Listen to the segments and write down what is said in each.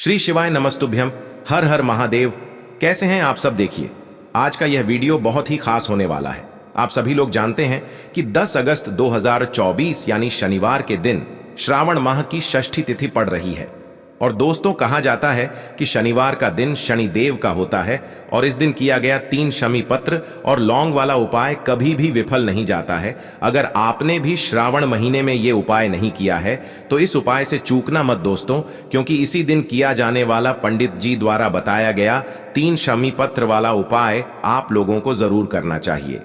श्री शिवाय नमस्तुभ्यम। हर हर महादेव। कैसे हैं आप सब? देखिए, आज का यह वीडियो बहुत ही खास होने वाला है। आप सभी लोग जानते हैं कि 10 अगस्त 2024 यानी शनिवार के दिन श्रावण माह की षष्ठी तिथि पड़ रही है। और दोस्तों, कहा जाता है कि शनिवार का दिन शनिदेव का होता है और इस दिन किया गया 3 शमी पत्र और लौंग वाला उपाय कभी भी विफल नहीं जाता है। अगर आपने भी श्रावण महीने में ये उपाय नहीं किया है तो इस उपाय से चूकना मत दोस्तों, क्योंकि इसी दिन किया जाने वाला पंडित जी द्वारा बताया गया 3 शमी पत्र वाला उपाय आप लोगों को जरूर करना चाहिए।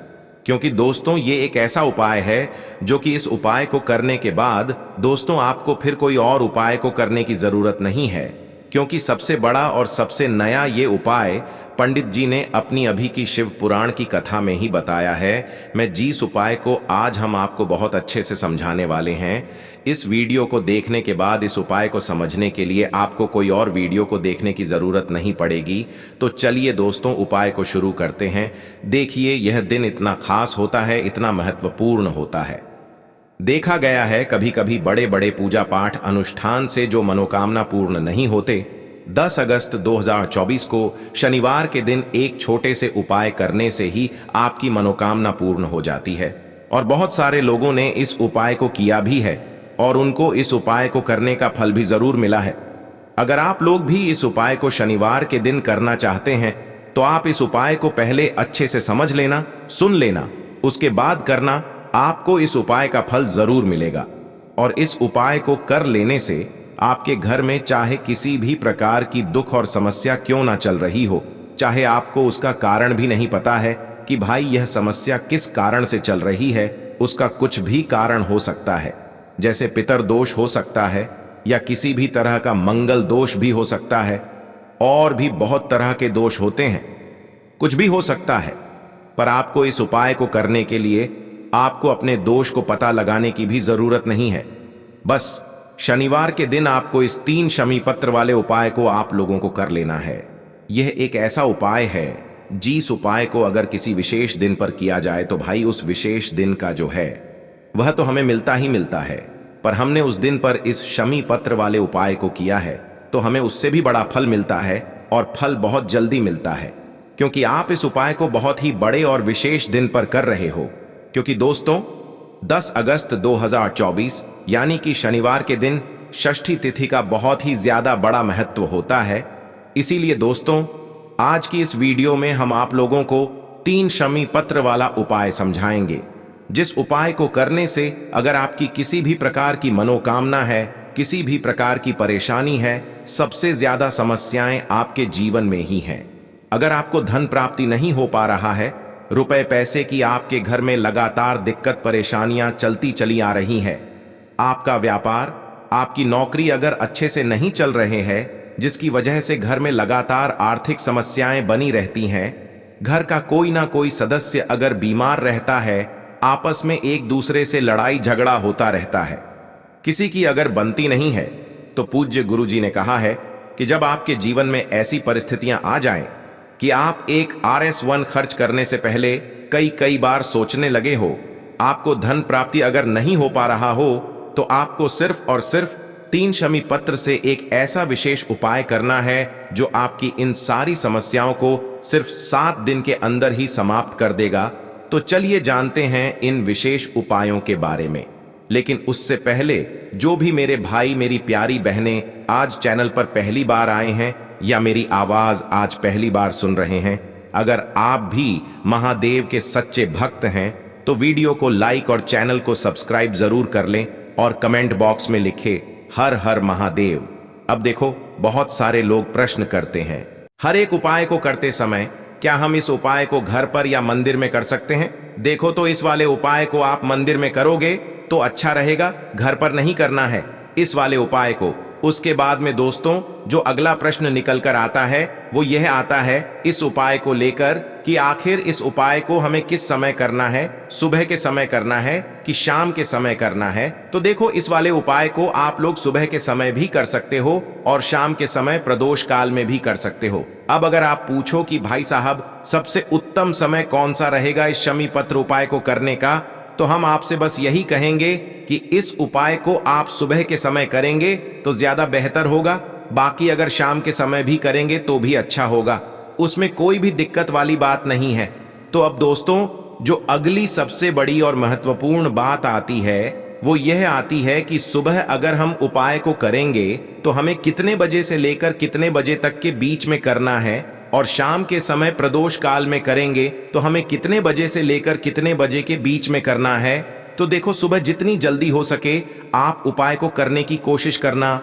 क्योंकि दोस्तों, ये एक ऐसा उपाय है जो कि इस उपाय को करने के बाद दोस्तों आपको फिर कोई और उपाय को करने की जरूरत नहीं है, क्योंकि सबसे बड़ा और सबसे नया ये उपाय पंडित जी ने अपनी अभी की शिव पुराण की कथा में ही बताया है। मैं जिस उपाय को आज हम आपको बहुत अच्छे से समझाने वाले हैं, इस वीडियो को देखने के बाद इस उपाय को समझने के लिए आपको कोई और वीडियो को देखने की जरूरत नहीं पड़ेगी। तो चलिए दोस्तों, उपाय को शुरू करते हैं। देखिए, यह दिन इतना खास होता है, इतना महत्वपूर्ण होता है। देखा गया है कभी कभी बड़े बड़े पूजा पाठ अनुष्ठान से जो मनोकामना पूर्ण नहीं होते, 10 अगस्त 2024 को शनिवार के दिन एक छोटे से उपाय करने से ही आपकी मनोकामना पूर्ण हो जाती है। और बहुत सारे लोगों ने इस उपाय को किया भी है और उनको इस उपाय को करने का फल भी जरूर मिला है। अगर आप लोग भी इस उपाय को शनिवार के दिन करना चाहते हैं तो आप इस उपाय को पहले अच्छे से समझ लेना, सुन लेना, उसके बाद करना। आपको इस उपाय का फल जरूर मिलेगा। और इस उपाय को कर लेने से आपके घर में चाहे किसी भी प्रकार की दुख और समस्या क्यों ना चल रही हो, चाहे आपको उसका कारण भी नहीं पता है कि भाई यह समस्या किस कारण से चल रही है, उसका कुछ भी कारण हो सकता है। जैसे पितर दोष हो सकता है या किसी भी तरह का मंगल दोष भी हो सकता है, और भी बहुत तरह के दोष होते हैं, कुछ भी हो सकता है। पर आपको इस उपाय को करने के लिए आपको अपने दोष को पता लगाने की भी जरूरत नहीं है। बस शनिवार के दिन आपको इस 3 शमी पत्र वाले उपाय को आप लोगों को कर लेना है। यह एक ऐसा उपाय है जिस उपाय को अगर किसी विशेष दिन पर किया जाए तो भाई उस विशेष दिन का जो है वह तो हमें मिलता ही मिलता है। पर हमने उस दिन पर इस शमी पत्र वाले उपाय को किया है तो हमें उससे भी बड़ा फल मिलता है, और फल बहुत जल्दी मिलता है, क्योंकि आप इस उपाय को बहुत ही बड़े और विशेष दिन पर कर रहे हो। क्योंकि दोस्तों, 10 अगस्त 2024 यानी कि शनिवार के दिन षष्ठी तिथि का बहुत ही ज्यादा बड़ा महत्व होता है। इसीलिए दोस्तों, आज की इस वीडियो में हम आप लोगों को 3 शमी पत्र वाला उपाय समझाएंगे, जिस उपाय को करने से अगर आपकी किसी भी प्रकार की मनोकामना है, किसी भी प्रकार की परेशानी है, सबसे ज्यादा समस्याएं आपके जीवन में ही हैं। अगर आपको धन प्राप्ति नहीं हो पा रहा है, रुपए पैसे की आपके घर में लगातार दिक्कत परेशानियां चलती चली आ रही हैं, आपका व्यापार, आपकी नौकरी अगर अच्छे से नहीं चल रहे हैं, जिसकी वजह से घर में लगातार आर्थिक समस्याएं बनी रहती हैं, घर का कोई ना कोई सदस्य अगर बीमार रहता है, आपस में एक दूसरे से लड़ाई झगड़ा होता रहता है, किसी की अगर बनती नहीं है, तो पूज्य गुरु जी ने कहा है कि जब आपके जीवन में ऐसी परिस्थितियां आ जाएं कि आप एक RS1 खर्च करने से पहले कई बार सोचने लगे हो, आपको धन प्राप्ति अगर नहीं हो पा रहा हो, तो आपको सिर्फ और सिर्फ 3 शमी पत्र से एक ऐसा विशेष उपाय करना है जो आपकी इन सारी समस्याओं को सिर्फ 7 दिन के अंदर ही समाप्त कर देगा। तो चलिए जानते हैं इन विशेष उपायों के बारे में। लेकिन उससे पहले, जो भी मेरे भाई मेरी प्यारी बहनें आज चैनल पर पहली बार आए हैं या मेरी आवाज आज पहली बार सुन रहे हैं, अगर आप भी महादेव के सच्चे भक्त हैं तो वीडियो को लाइक और चैनल को सब्सक्राइब जरूर कर लें और कमेंट बॉक्स में लिखे हर हर महादेव। अब देखो, बहुत सारे लोग प्रश्न करते हैं, हर एक उपाय को करते समय क्या हम इस उपाय को घर पर या मंदिर में कर सकते हैं? देखो, तो इस वाले उपाय को आप मंदिर में करोगे तो अच्छा रहेगा, घर पर नहीं करना है इस वाले उपाय को। उसके बाद में दोस्तों, जो अगला प्रश्न निकल कर आता है वो यह आता है इस उपाय को लेकर कि आखिर इस उपाय को हमें किस समय करना है, सुबह के समय करना है कि शाम के समय करना है? तो देखो, इस वाले उपाय को आप लोग सुबह के समय भी कर सकते हो और शाम के समय प्रदोष काल में भी कर सकते हो। अब अगर आप पूछो कि भाई साहब सबसे उत्तम समय कौन सा रहेगा इस शमी पत्र उपाय को करने का, तो हम आपसे बस यही कहेंगे कि इस उपाय को आप सुबह के समय करेंगे तो ज्यादा बेहतर होगा, बाकी अगर शाम के समय भी करेंगे तो भी अच्छा होगा, उसमें कोई भी दिक्कत वाली बात नहीं है। तो अब दोस्तों, जो अगली सबसे बड़ी और महत्वपूर्ण बात आती है वो यह आती है कि सुबह अगर हम उपाय को करेंगे तो हमें कितने बजे से लेकर कितने बजे तक के बीच में करना है, और शाम के समय प्रदोष काल में करेंगे तो हमें कितने बजे से लेकर कितने बजे के बीच में करना है। तो देखो, सुबह जितनी जल्दी हो सके आप उपाय को करने की कोशिश करना।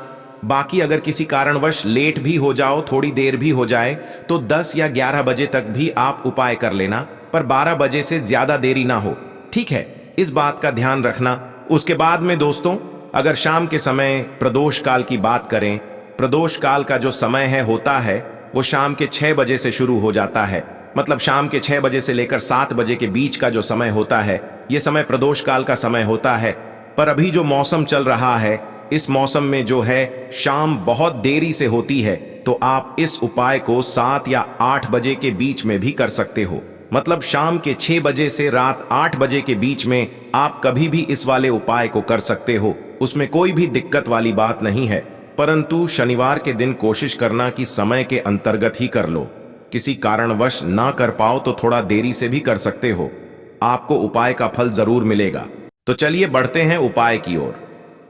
बाकी अगर किसी कारणवश लेट भी हो जाओ, थोड़ी देर भी हो जाए, तो 10 या 11 बजे तक भी आप उपाय कर लेना, पर 12 बजे से ज्यादा देरी ना हो, ठीक है? इस बात का ध्यान रखना। उसके बाद में दोस्तों, अगर शाम के समय प्रदोष काल की बात करें, प्रदोष काल का जो समय है होता है वो शाम के 6 बजे से शुरू हो जाता है। मतलब शाम के 6 बजे से लेकर 7 बजे के बीच का जो समय होता है, ये समय प्रदोष काल का समय होता है। पर अभी जो मौसम चल रहा है, इस मौसम में जो है शाम बहुत देरी से होती है, तो आप इस उपाय को 7 या 8 बजे के बीच में भी कर सकते हो। मतलब शाम के 6 बजे से रात 8 बजे के बीच में आप कभी भी इस वाले उपाय को कर सकते हो, उसमें कोई भी दिक्कत वाली बात नहीं है। परंतु शनिवार के दिन कोशिश करना कि समय के अंतर्गत ही कर लो। किसी कारणवश ना कर पाओ तो थोड़ा देरी से भी कर सकते हो, आपको उपाय का फल जरूर मिलेगा। तो चलिए बढ़ते हैं उपाय की ओर।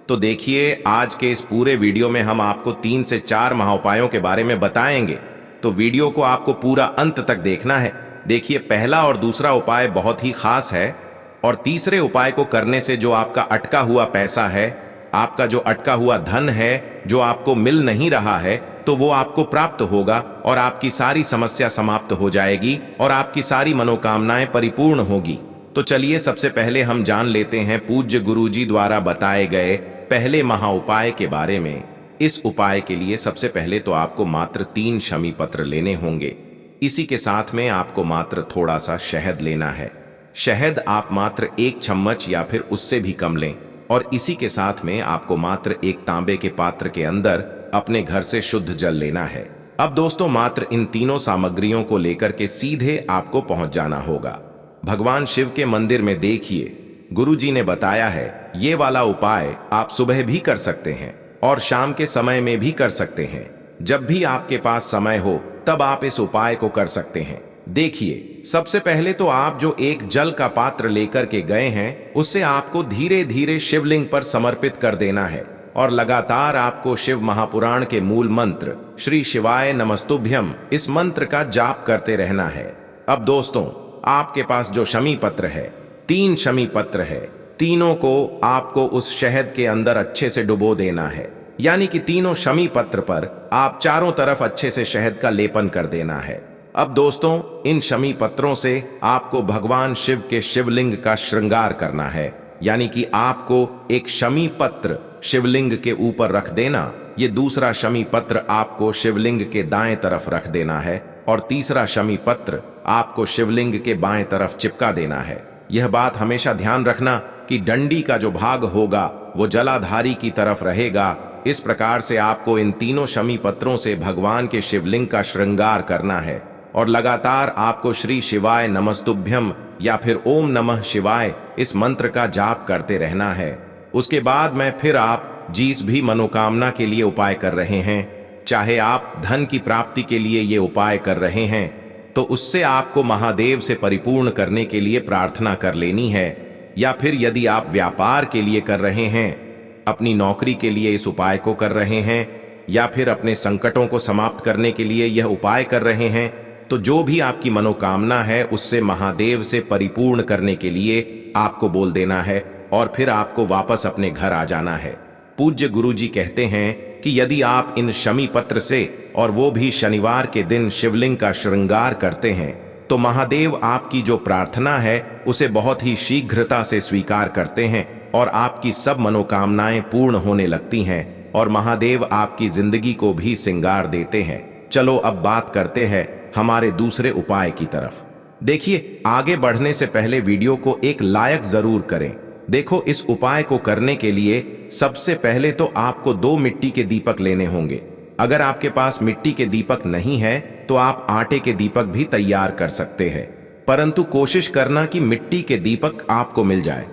तो देखिए, आज के इस पूरे वीडियो में हम आपको 3 से 4 महाउपायों के बारे में बताएंगे, तो वीडियो को आपको पूरा अंत तक देखना है। देखिए, पहला और दूसरा उपाय बहुत ही खास है, और तीसरे उपाय को करने से जो आपका अटका हुआ पैसा है, आपका जो अटका हुआ धन है, जो आपको मिल नहीं रहा है, तो वो आपको प्राप्त होगा और आपकी सारी समस्या समाप्त हो जाएगी और आपकी सारी मनोकामनाएं परिपूर्ण होगी। तो चलिए सबसे पहले हम जान लेते हैं पूज्य गुरुजी द्वारा बताए गए पहले महाउपाय के बारे में। इस उपाय के लिए सबसे पहले तो आपको मात्र 3 शमी पत्र लेने होंगे। इसी के साथ में आपको मात्र थोड़ा सा शहद लेना है। शहद आप मात्र 1 चम्मच या फिर उससे भी कम लें, और इसी के साथ में आपको मात्र एक तांबे के पात्र के अंदर अपने घर से शुद्ध जल लेना है। अब दोस्तों, मात्र इन तीनों सामग्रियों को लेकर के सीधे आपको पहुंच जाना होगा भगवान शिव के मंदिर में। देखिए, गुरुजी ने बताया है ये वाला उपाय आप सुबह भी कर सकते हैं और शाम के समय में भी कर सकते हैं। जब भी आपके पास समय हो तब आप इस उपाय को कर सकते हैं। देखिए, सबसे पहले तो आप जो एक जल का पात्र लेकर के गए हैं, उससे आपको धीरे धीरे शिवलिंग पर समर्पित कर देना है, और लगातार आपको शिव महापुराण के मूल मंत्र श्री शिवाय नमस्तुभ्यम, इस मंत्र का जाप करते रहना है। अब दोस्तों, आपके पास जो शमी पत्र है, 3 शमी पत्र है, तीनों को आपको उस शहद के अंदर अच्छे से डुबो देना है। यानी कि तीनों शमी पत्र पर आप चारों तरफ अच्छे से शहद का लेपन कर देना है। अब दोस्तों, इन शमी पत्रों से आपको भगवान शिव के शिवलिंग का श्रृंगार करना है। यानी कि आपको एक शमी पत्र शिवलिंग के ऊपर रख देना, ये दूसरा शमी पत्र आपको शिवलिंग के दाएं तरफ रख देना है, और तीसरा शमी पत्र आपको शिवलिंग के बाएं तरफ चिपका देना है। यह बात हमेशा ध्यान रखना कि डंडी का जो भाग होगा वो जलाधारी की तरफ रहेगा। इस प्रकार से आपको इन तीनों शमी पत्रों से भगवान के शिवलिंग का श्रृंगार करना है, और लगातार आपको श्री शिवाय नमस्तुभ्यम या फिर ओम नमः शिवाय इस मंत्र का जाप करते रहना है। उसके बाद में फिर आप जिस भी मनोकामना के लिए उपाय कर रहे हैं, चाहे आप धन की प्राप्ति के लिए ये उपाय कर रहे हैं, तो उससे आपको महादेव से परिपूर्ण करने के लिए प्रार्थना कर लेनी है। या फिर यदि आप व्यापार के लिए कर रहे हैं, अपनी नौकरी के लिए इस उपाय को कर रहे हैं, या फिर अपने संकटों को समाप्त करने के लिए यह उपाय कर रहे हैं, तो जो भी आपकी मनोकामना है उससे महादेव से परिपूर्ण करने के लिए आपको बोल देना है, और फिर आपको वापस अपने घर आ जाना है। पूज्य गुरुजी कहते हैं कि यदि आप इन शमी पत्र से, और वो भी शनिवार के दिन, शिवलिंग का श्रृंगार करते हैं, तो महादेव आपकी जो प्रार्थना है उसे बहुत ही शीघ्रता से स्वीकार करते हैं, और आपकी सब मनोकामनाएं पूर्ण होने लगती हैं, और महादेव आपकी जिंदगी को भी सिंगार देते हैं। चलो अब बात करते हैं हमारे दूसरे उपाय की तरफ। देखिए, आगे बढ़ने से पहले वीडियो को एक लाइक जरूर करें। देखो, इस उपाय को करने के लिए सबसे पहले तो आपको 2 मिट्टी के दीपक लेने होंगे। अगर आपके पास मिट्टी के दीपक नहीं है तो आप आटे के दीपक भी तैयार कर सकते हैं, परंतु कोशिश करना कि मिट्टी के दीपक आपको मिल जाए,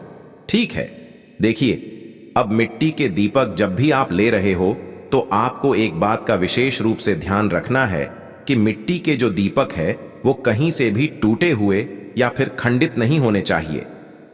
ठीक है? देखिए, अब मिट्टी के दीपक जब भी आप ले रहे हो तो आपको एक बात का विशेष रूप से ध्यान रखना है कि मिट्टी के जो दीपक है वो कहीं से भी टूटे हुए या फिर खंडित नहीं होने चाहिए।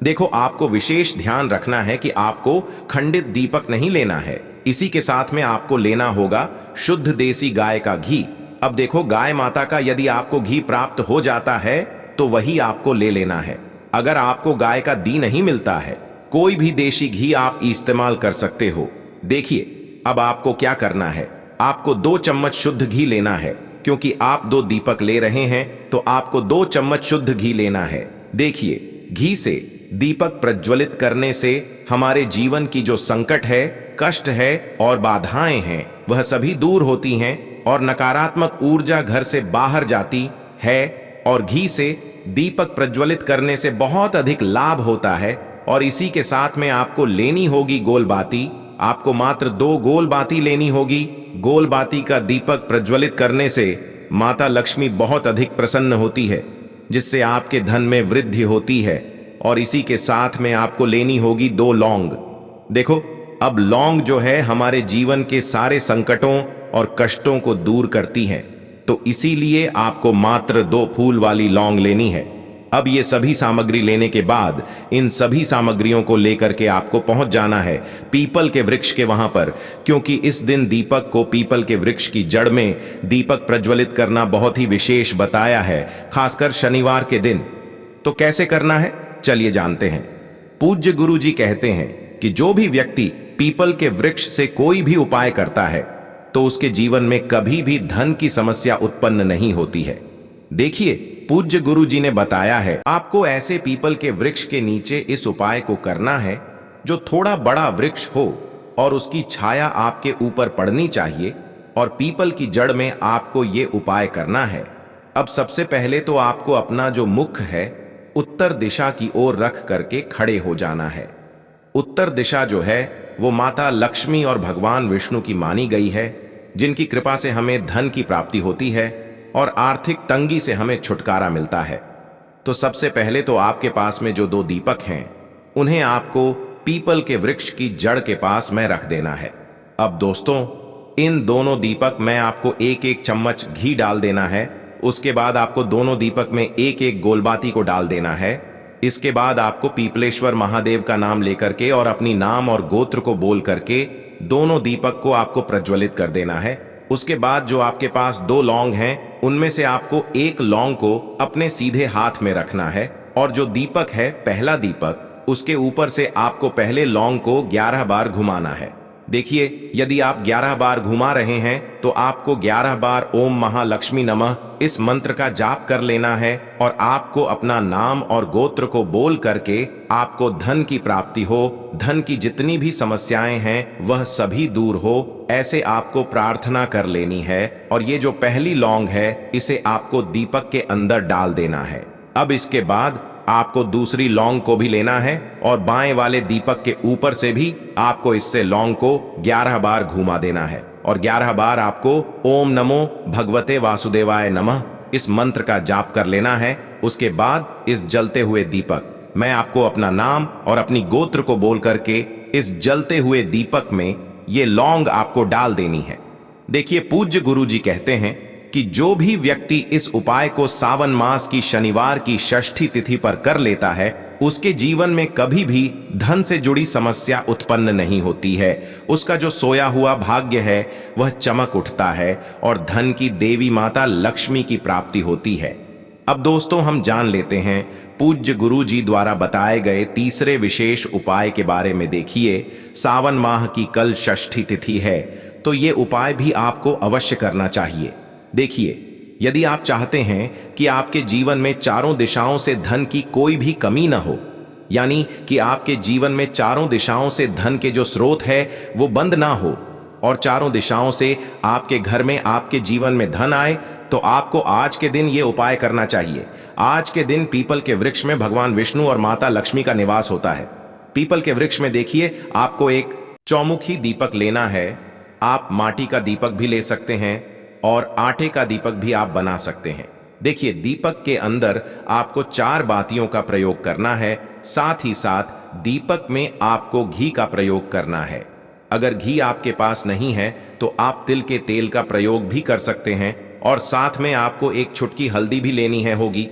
देखो, आपको विशेष ध्यान रखना है कि आपको खंडित दीपक नहीं लेना है। इसी के साथ में आपको लेना होगा शुद्ध देसी गाय का घी। अब देखो, गाय माता का यदि आपको घी प्राप्त हो जाता है तो वही आपको ले लेना है। अगर आपको गाय का घी नहीं मिलता है, कोई भी देशी घी आप इस्तेमाल कर सकते हो। देखिए, अब आपको क्या करना है, आपको 2 चम्मच शुद्ध घी लेना है। क्योंकि आप 2 दीपक ले रहे हैं तो आपको 2 चम्मच शुद्ध घी लेना है। देखिए, घी से दीपक प्रज्वलित करने से हमारे जीवन की जो संकट है, कष्ट है और बाधाएं हैं, वह सभी दूर होती हैं और नकारात्मक ऊर्जा घर से बाहर जाती है। और घी से दीपक प्रज्वलित करने से बहुत अधिक लाभ होता है। और इसी के साथ में आपको लेनी होगी गोल बाती। आपको मात्र 2 गोल बाती लेनी होगी। गोल बाती का दीपक प्रज्वलित करने से माता लक्ष्मी बहुत अधिक प्रसन्न होती है, जिससे आपके धन में वृद्धि होती है। और इसी के साथ में आपको लेनी होगी 2 लौंग। देखो, अब लौंग जो है हमारे जीवन के सारे संकटों और कष्टों को दूर करती है, तो इसीलिए आपको मात्र 2 फूल वाली लौंग लेनी है। अब ये सभी सामग्री लेने के बाद इन सभी सामग्रियों को लेकर के आपको पहुंच जाना है पीपल के वृक्ष के वहां पर, क्योंकि इस दिन दीपक को पीपल के वृक्ष की जड़ में दीपक प्रज्वलित करना बहुत ही विशेष बताया है, खासकर शनिवार के दिन। तो कैसे करना है, चलिए जानते हैं। पूज्य गुरु जी कहते हैं कि जो भी व्यक्ति पीपल के वृक्ष से कोई भी उपाय करता है तो उसके जीवन में कभी भी धन की समस्या उत्पन्न नहीं होती है। देखिए, पूज्य गुरु जी ने बताया है आपको ऐसे पीपल के वृक्ष के नीचे इस उपाय को करना है जो थोड़ा बड़ा वृक्ष हो और उसकी छाया आपके ऊपर पड़नी चाहिए। और पीपल की जड़ में आपको ये उपाय करना है। अब सबसे पहले तो आपको अपना जो मुख है उत्तर दिशा की ओर रख करके खड़े हो जाना है। उत्तर दिशा जो है वो माता लक्ष्मी और भगवान विष्णु की मानी गई है, जिनकी कृपा से हमें धन की प्राप्ति होती है और आर्थिक तंगी से हमें छुटकारा मिलता है। तो सबसे पहले तो आपके पास में जो 2 दीपक हैं उन्हें आपको पीपल के वृक्ष की जड़ के पास में रख देना है। अब दोस्तों, इन दोनों दीपक में आपको 1-1 चम्मच घी डाल देना है। उसके बाद आपको दोनों दीपक में 1-1 गोलबाती को डाल देना है। इसके बाद आपको पीपलेश्वर महादेव का नाम लेकर के और अपनी नाम और गोत्र को बोल करके दोनों दीपक को आपको प्रज्वलित कर देना है। उसके बाद जो आपके पास 2 लौंग हैं उनमें से आपको 1 लौंग को अपने सीधे हाथ में रखना है। और जो दीपक है, पहला दीपक, उसके ऊपर से आपको पहले लौंग को 11 बार घुमाना है। देखिए, यदि आप 11 बार घुमा रहे हैं तो आपको 11 बार ओम महालक्ष्मी नमः इस मंत्र का जाप कर लेना है। और आपको अपना नाम और गोत्र को बोल करके आपको धन की प्राप्ति हो, धन की जितनी भी समस्याएं हैं वह सभी दूर हो, ऐसे आपको प्रार्थना कर लेनी है। और ये जो पहली लौंग है इसे आपको दीपक के अंदर डाल देना है। अब इसके बाद आपको दूसरी लौंग को भी लेना है और बाएं वाले दीपक के ऊपर से भी आपको इससे लौंग को 11 बार घुमा देना है। और 11 बार आपको ओम नमो भगवते वासुदेवाय नमः इस मंत्र का जाप कर लेना है। उसके बाद इस जलते हुए दीपक मैं आपको अपना नाम और अपनी गोत्र को बोल करके इस जलते हुए दीपक में ये लौंग आपको डाल देनी है। देखिए, पूज्य गुरु जी कहते हैं कि जो भी व्यक्ति इस उपाय को सावन मास की शनिवार की षष्ठी तिथि पर कर लेता है उसके जीवन में कभी भी धन से जुड़ी समस्या उत्पन्न नहीं होती है। उसका जो सोया हुआ भाग्य है वह चमक उठता है और धन की देवी माता लक्ष्मी की प्राप्ति होती है। अब दोस्तों, हम जान लेते हैं पूज्य गुरु जी द्वारा बताए गए तीसरे विशेष उपाय के बारे में। देखिए, सावन माह की कल षष्ठी तिथि है तो ये उपाय भी आपको अवश्य करना चाहिए। देखिए, यदि आप चाहते हैं कि आपके जीवन में चारों दिशाओं से धन की कोई भी कमी न हो, यानी कि आपके जीवन में चारों दिशाओं से धन के जो स्रोत है वो बंद ना हो और चारों दिशाओं से आपके घर में, आपके जीवन में धन आए, तो आपको आज के दिन ये उपाय करना चाहिए। आज के दिन पीपल के वृक्ष में भगवान विष्णु और माता लक्ष्मी का निवास होता है। पीपल के वृक्ष में देखिए, आपको एक चौमुखी दीपक लेना है। आप माटी का दीपक भी ले सकते हैं और आटे का दीपक भी आप बना सकते हैं। देखिए, दीपक के अंदर आपको 4 बातियों का प्रयोग करना है। साथ ही साथ दीपक में आपको घी का प्रयोग करना है। अगर घी आपके पास नहीं है तो आप तिल के तेल का प्रयोग भी कर सकते हैं और साथ में आपको एक चुटकी हल्दी भी लेनी है होगी।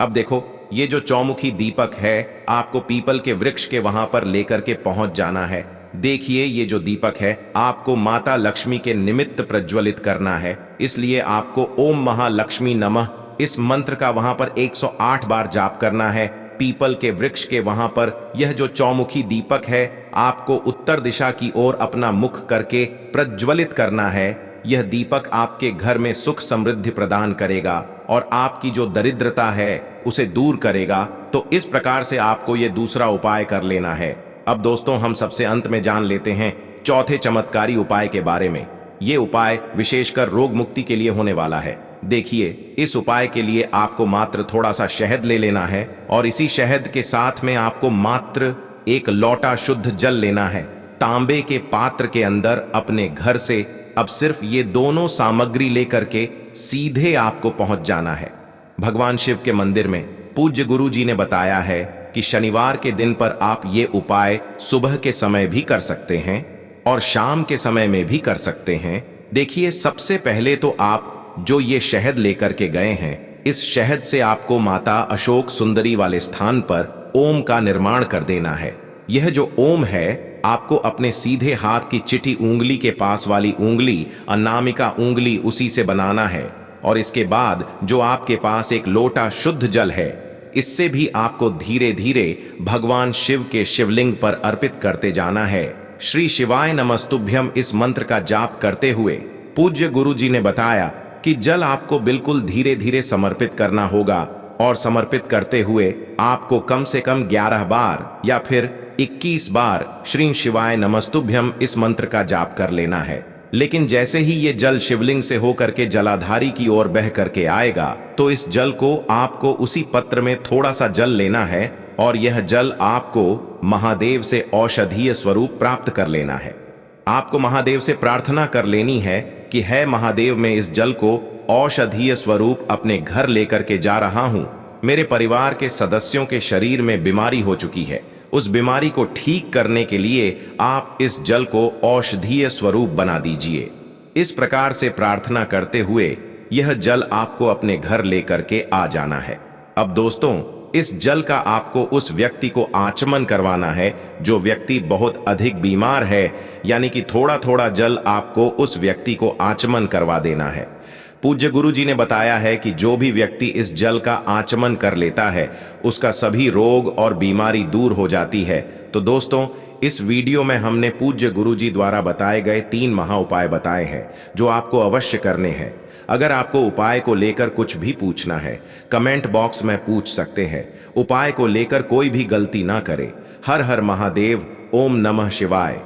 अब देखो, ये जो चौमुखी दीपक है आपको पीपल के वृक्ष के वहां पर लेकर के पहुंच जाना है। देखिए, ये जो दीपक है आपको माता लक्ष्मी के निमित्त प्रज्वलित करना है, इसलिए आपको ओम महालक्ष्मी नमः इस मंत्र का वहां पर 108 बार जाप करना है। पीपल के वृक्ष के वहां पर यह जो चौमुखी दीपक है आपको उत्तर दिशा की ओर अपना मुख करके प्रज्वलित करना है। यह दीपक आपके घर में सुख समृद्धि प्रदान करेगा और आपकी जो दरिद्रता है उसे दूर करेगा। तो इस प्रकार से आपको यह दूसरा उपाय कर लेना है। अब दोस्तों, हम सबसे अंत में जान लेते हैं चौथे चमत्कारी उपाय के बारे में। ये उपाय विशेषकर रोग मुक्ति के लिए होने वाला है। देखिए, इस उपाय के लिए आपको मात्र थोड़ा सा शहद ले लेना है और इसी शहद के साथ में आपको मात्र एक लोटा शुद्ध जल लेना है। तांबे के पात्र के अंदर अपने घर से अब सिर्फ ये दोनों सामग्री लेकर के सीधे आपको पहुंच जाना है। भगवान शिव के मंदिर में पूज्य गुरु जी ने बताया है कि शनिवार के दिन पर आप ये उपाय सुबह के समय भी कर सकते हैं और शाम के समय में भी कर सकते हैं। देखिए, सबसे पहले तो आप जो ये शहद लेकर के गए हैं, इस शहद से आपको माता अशोक सुंदरी वाले स्थान पर ओम का निर्माण कर देना है। यह जो ओम है आपको अपने सीधे हाथ की चिटी उंगली के पास वाली उंगली, अनामिका उंगली, उसी से बनाना है। और इसके बाद जो आपके पास एक लोटा शुद्ध जल है, इससे भी आपको धीरे धीरे भगवान शिव के शिवलिंग पर अर्पित करते जाना है। श्री शिवाय नमस्तुभ्यम इस मंत्र का जाप करते हुए पूज्य गुरु जी ने बताया कि जल आपको बिल्कुल धीरे धीरे समर्पित करना होगा और समर्पित करते हुए आपको कम से कम 11 बार या फिर 21 बार श्री शिवाय नमस्तुभ्यम इस मंत्र का जाप कर लेना है। लेकिन जैसे ही ये जल शिवलिंग से होकर के जलाधारी की ओर बह करके आएगा तो इस जल को आपको उसी पत्र में थोड़ा सा जल लेना है और यह जल आपको महादेव से औषधीय स्वरूप प्राप्त कर लेना है। आपको महादेव से प्रार्थना कर लेनी है कि है महादेव, मैं इस जल को औषधीय स्वरूप अपने घर लेकर के जा रहा हूं। मेरे परिवार के सदस्यों के शरीर में बीमारी हो चुकी है, उस बीमारी को ठीक करने के लिए आप इस जल को औषधीय स्वरूप बना दीजिए। इस प्रकार से प्रार्थना करते हुए यह जल आपको अपने घर लेकर के आ जाना है। अब दोस्तों, इस जल का आपको उस व्यक्ति को आचमन करवाना है जो व्यक्ति बहुत अधिक बीमार है, यानी कि थोड़ा थोड़ा जल आपको उस व्यक्ति को आचमन करवा देना है। पूज्य गुरु जी ने बताया है कि जो भी व्यक्ति इस जल का आचमन कर लेता है उसका सभी रोग और बीमारी दूर हो जाती है। तो दोस्तों, इस वीडियो में हमने पूज्य गुरु जी द्वारा बताए गए 3 महा उपाय बताए हैं जो आपको अवश्य करने हैं। अगर आपको उपाय को लेकर कुछ भी पूछना है, कमेंट बॉक्स में पूछ सकते हैं। उपाय को लेकर कोई भी गलती ना करें। हर हर महादेव। ओम नमः शिवाय।